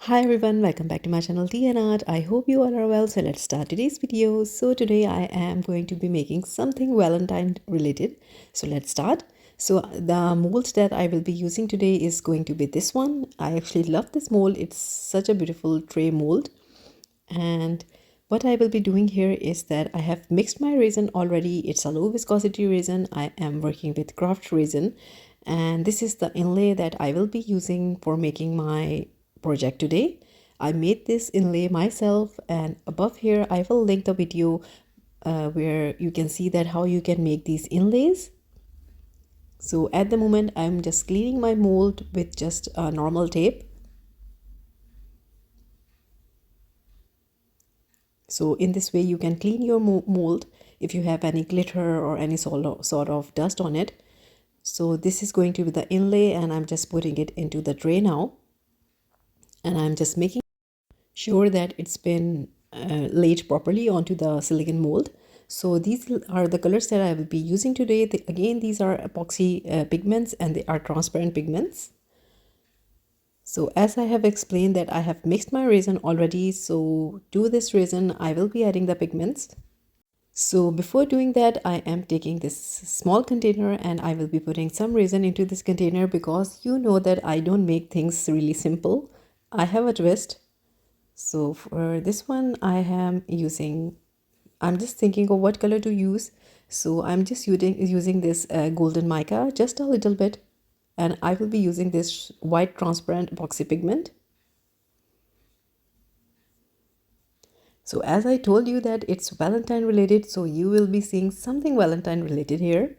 Hi everyone, welcome back to my channel Tea&Art. I hope you all are well. So let's start today's video. So today I am going to be making something Valentine related. So let's start. So the mold that I will be using today is going to be this one. I actually love this mold. It's such a beautiful tray mold. And what I will be doing here is that I have mixed my resin already. It's a low viscosity resin. I am working with craft resin, and this is the inlay that I will be using for making my project today. I made this inlay myself, and above here I will link the video where you can see that how you can make these inlays. So at the moment I'm just cleaning my mold with just a normal tape. So in this way you can clean your mold if you have any glitter or any sort of dust on it. So this is going to be the inlay, and I'm just putting it into the tray now, and I'm just making sure that it's been laid properly onto the silicone mold. So these are the colors that I will be using today. Again, these are epoxy pigments, and they are transparent pigments. So as I have explained that I have mixed my resin already, so to this resin I will be adding the pigments. So before doing that, I am taking this small container and I will be putting some resin into this container, because you know that I don't make things really simple. I have a twist. So for this one I'm just thinking of what color to use. So I'm just using this golden mica, just a little bit, and I will be using this white transparent epoxy pigment. So as I told you that it's Valentine related, so you will be seeing something Valentine related here.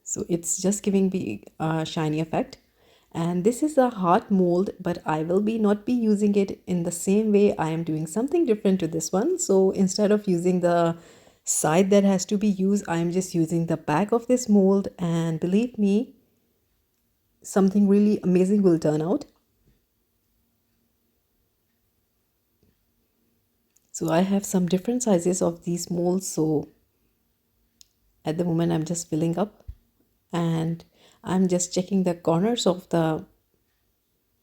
So it's just giving me a shiny effect. And this is a hot mold, but I will be not be using it in the same way. I am doing something different to this one. So instead of using the side that has to be used, I am just using the back of this mold, and believe me, something really amazing will turn out. So I have some different sizes of these molds. So at the moment I'm just filling up, and I'm just checking the corners of the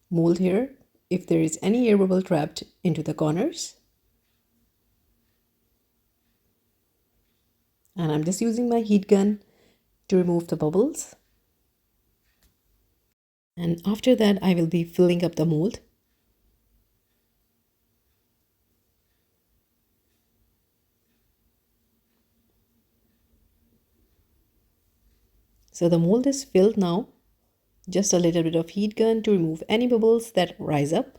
mold here if there is any air bubble trapped into the corners. And I'm just using my heat gun to remove the bubbles. And after that I will be filling up the mold. So the mold is filled now. Just a little bit of heat gun to remove any bubbles that rise up.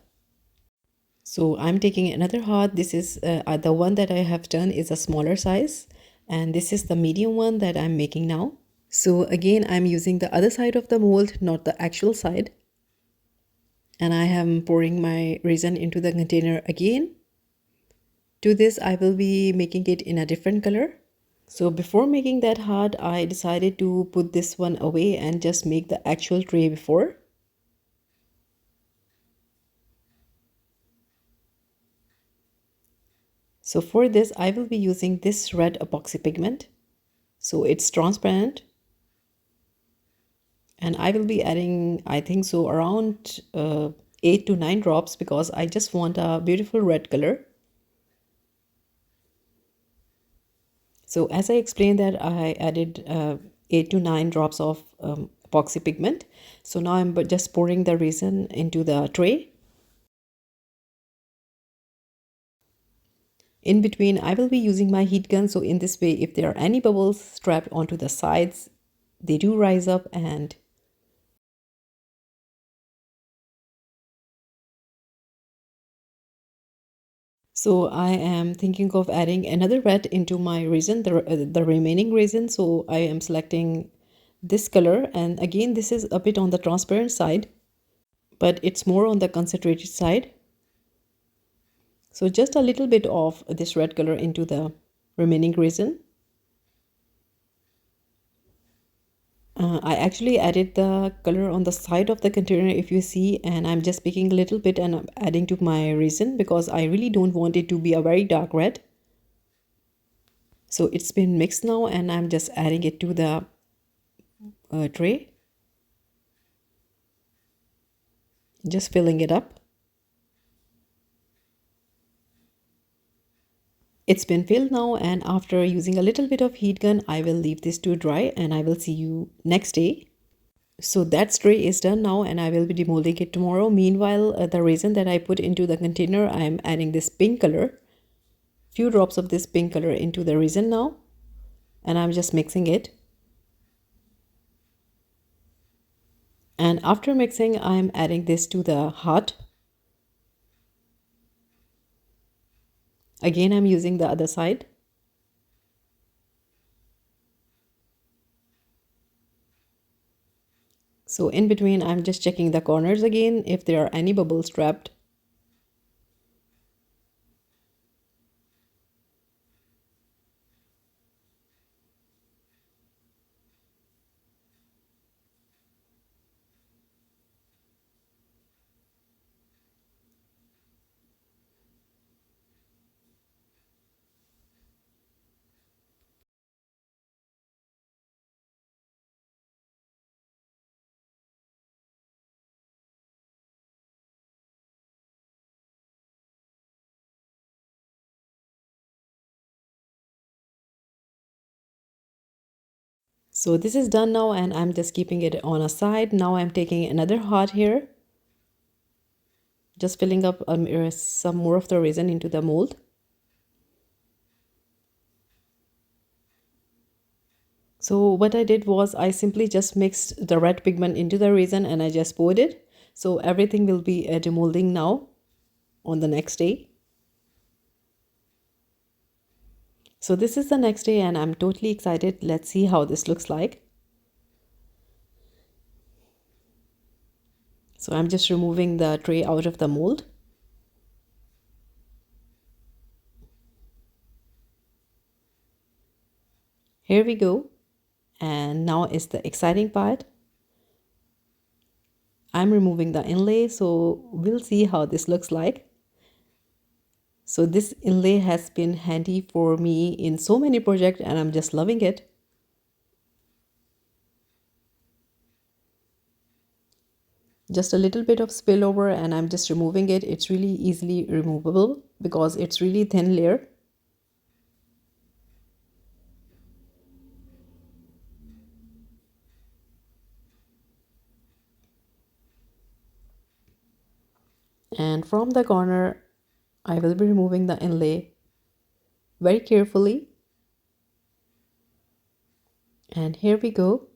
So I'm taking another heart. This is the one that I have done is a smaller size, and this is the medium one that I'm making now. So again, I'm using the other side of the mold, not the actual side. And I am pouring my resin into the container again. To this, I will be making it in a different color. So before making that heart, I decided to put this one away and just make the actual tray before. So for this, I will be using this red epoxy pigment. So it's transparent. And I will be adding, I think so, around 8 to 9 drops, because I just want a beautiful red color. So as I explained that I added 8 to 9 drops of epoxy pigment. So now I'm just pouring the resin into the tray. In between, I will be using my heat gun. So in this way, if there are any bubbles strapped onto the sides, they do rise up. And so I am thinking of adding another red into my resin, the remaining resin. So I am selecting this color, and again this is a bit on the transparent side, but it's more on the concentrated side. So just a little bit of this red color into the remaining resin. I actually added the color on the side of the container, if you see, and I'm just picking a little bit and I'm adding to my resin, because I really don't want it to be a very dark red. So it's been mixed now, and I'm just adding it to the tray, just filling it up. It's been filled now, and after using a little bit of heat gun, I will leave this to dry, and I will see you next day. So that tray is done now, and I will be demolding it tomorrow. Meanwhile, the resin that I put into the container, I am adding this pink color, few drops of this pink color into the resin now, and I'm just mixing it. And after mixing, I'm adding this to the heart. Again, I'm using the other side. So in between, I'm just checking the corners again if there are any bubbles trapped. So this is done now, and I'm just keeping it on a side. Now I'm taking another heart here, just filling up some more of the resin into the mold. So what I did was I simply just mixed the red pigment into the resin, and I just poured it. So everything will be demolding now on the next day. So this is the next day, and I'm totally excited. Let's see how this looks like. So I'm just removing the tray out of the mold. Here we go. And now is the exciting part. I'm removing the inlay, so we'll see how this looks like. So this inlay has been handy for me in so many projects, and I'm just loving it. Just a little bit of spillover, and I'm just removing it. It's really easily removable because it's really thin layer. And from the corner, I will be removing the inlay very carefully. And here we go.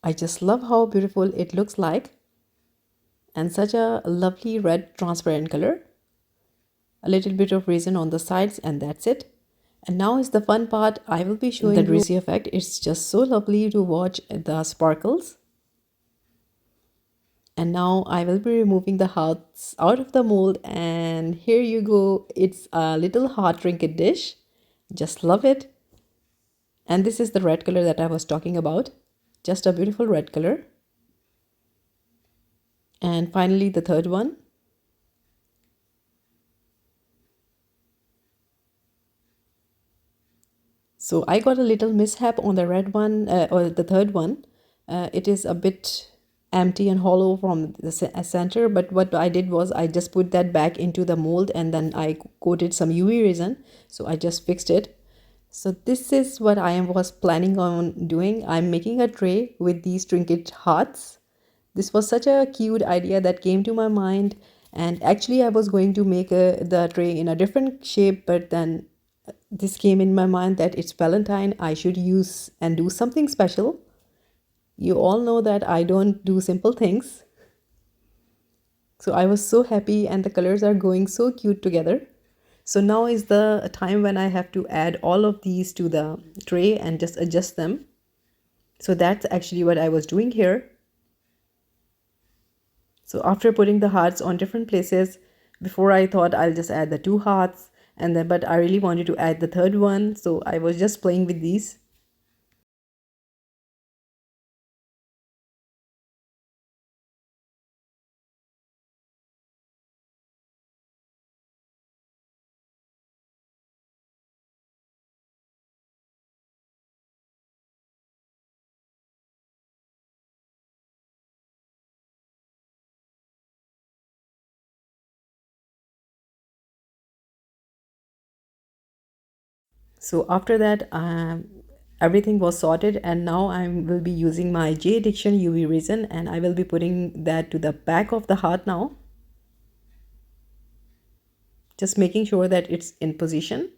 I just love how beautiful it looks like, and such a lovely red transparent color. A little bit of resin on the sides, and that's it. And now is the fun part. I will be showing the Druzy effect. It's just so lovely to watch the sparkles. And now I will be removing the hearts out of the mold, and here you go. It's a little heart trinket dish. Just love it. And this is the red color that I was talking about. Just a beautiful red color. And finally the third one. So I got a little mishap on the red one, or the third one. It is a bit empty and hollow from the center, but what I did was I just put that back into the mold, and then I coated some UV resin, so I just fixed it. So this is what I was planning on doing. I'm making a tray with these trinket hearts. This was such a cute idea that came to my mind, and actually I was going to make the tray in a different shape, but then this came in my mind that it's Valentine. I should use and do something special. You all know that I don't do simple things. So I was so happy, and the colors are going so cute together. So now is the time when I have to add all of these to the tray and just adjust them. So that's actually what I was doing here. So after putting the hearts on different places, before I thought I'll just add the two hearts, and then but I really wanted to add the third one, so I was just playing with these. So after that, everything was sorted, and now I will be using my J Addiction UV resin, and I will be putting that to the back of the heart now, just making sure that it's in position.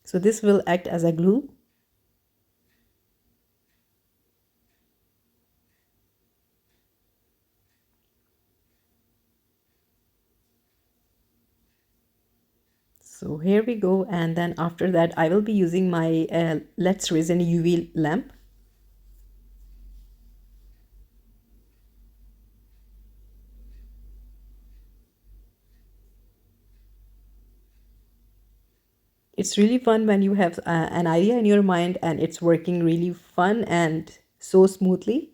So this will act as a glue. So here we go, and then after that I will be using my Let's Resin UV lamp. It's really fun when you have an idea in your mind and it's working really fun and so smoothly.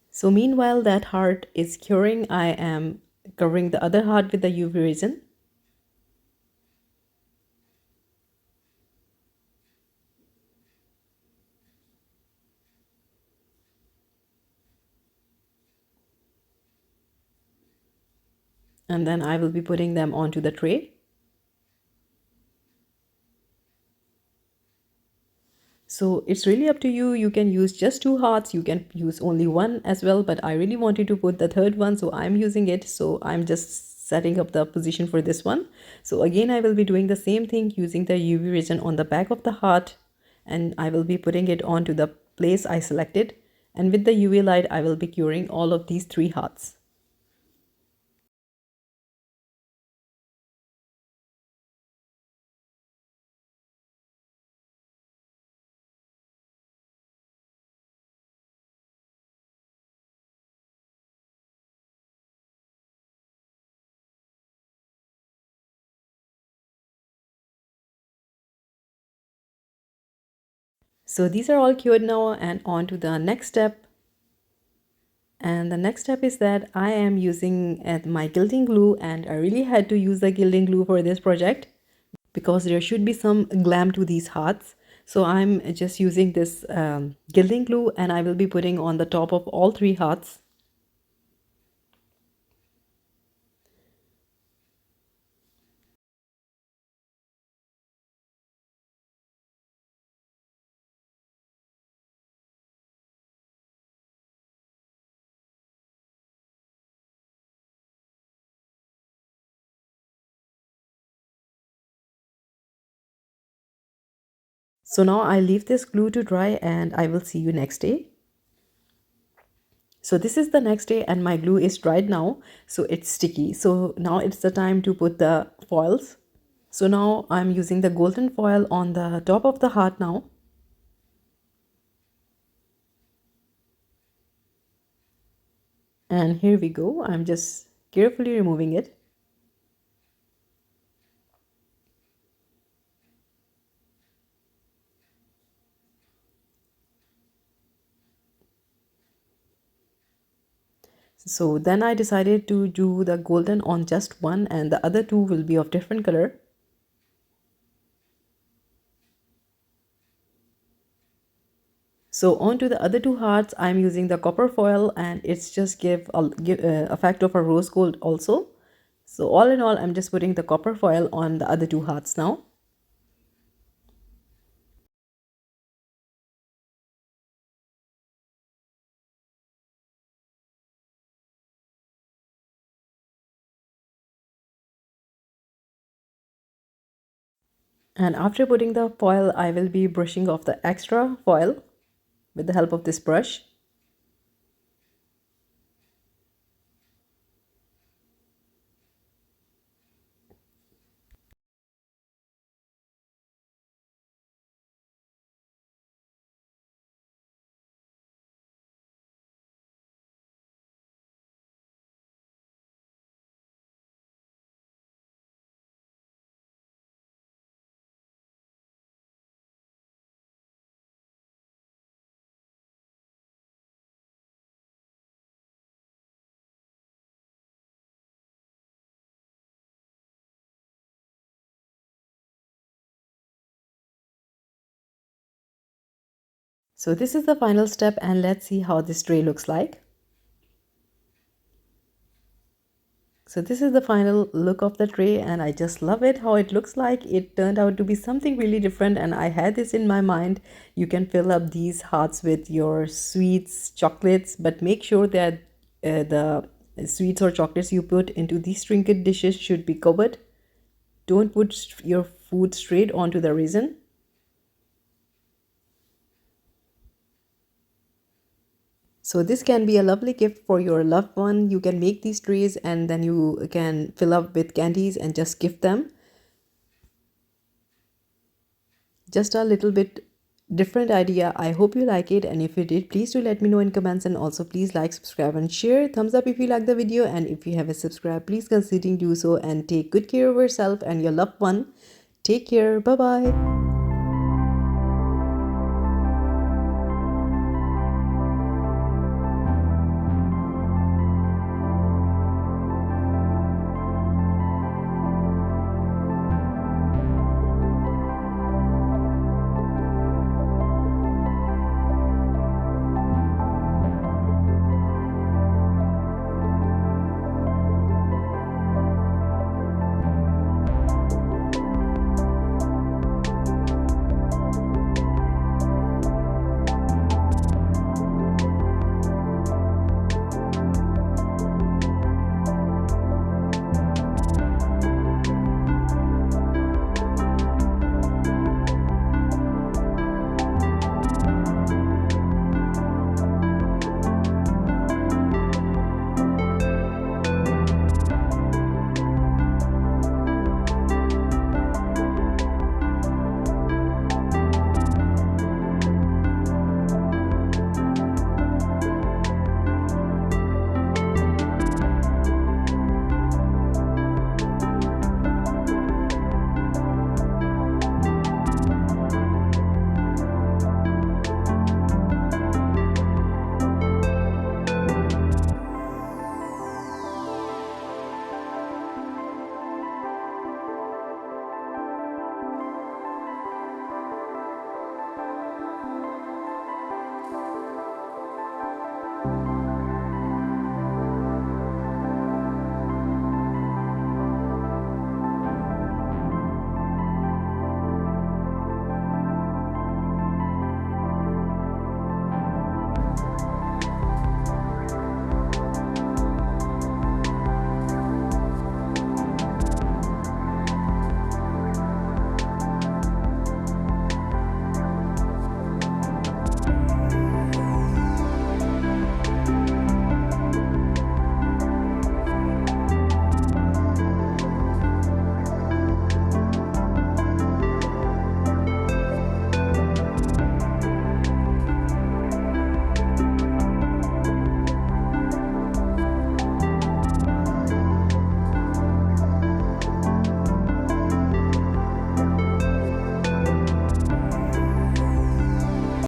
So meanwhile that heart is curing, I am covering the other heart with the UV resin. And then I will be putting them onto the tray. So it's really up to you. You can use just two hearts, you can use only one as well, but I really wanted to put the third one, so I'm using it. So I'm just setting up the position for this one. So again, I will be doing the same thing using the UV resin on the back of the heart, and I will be putting it onto the place I selected, and with the UV light I will be curing all of these three hearts. So these are all cured now, and on to the next step. And the next step is that I am using my gilding glue, and I really had to use the gilding glue for this project because there should be some glam to these hearts. So I'm just using this gilding glue, and I will be putting on the top of all three hearts. So now I leave this glue to dry, and I will see you next day. So this is the next day, and my glue is dried now, so it's sticky. So now it's the time to put the foils. So now I'm using the golden foil on the top of the heart now. And here we go. I'm just carefully removing it. So then I decided to do the golden on just one, and the other two will be of different color. So onto the other two hearts, I'm using the copper foil, and it's just give a effect of a rose gold also. So all in all, I'm just putting the copper foil on the other two hearts now. And after putting the foil, I will be brushing off the extra foil with the help of this brush. So this is the final step, and let's see how this tray looks like. So this is the final look of the tray, and I just love it how it looks like. It turned out to be something really different, and I had this in my mind. You can fill up these hearts with your sweets, chocolates, but make sure that the sweets or chocolates you put into these trinket dishes should be covered. Don't put your food straight onto the resin. So this can be a lovely gift for your loved one. You can make these trays and then you can fill up with candies and just gift them. Just a little bit different idea. I hope you like it, and if you did, please do let me know in comments, and also please like, subscribe and share. Thumbs up if you like the video, and if you haven't subscribed, please consider do so, and take good care of yourself and your loved one. Take care. Bye bye.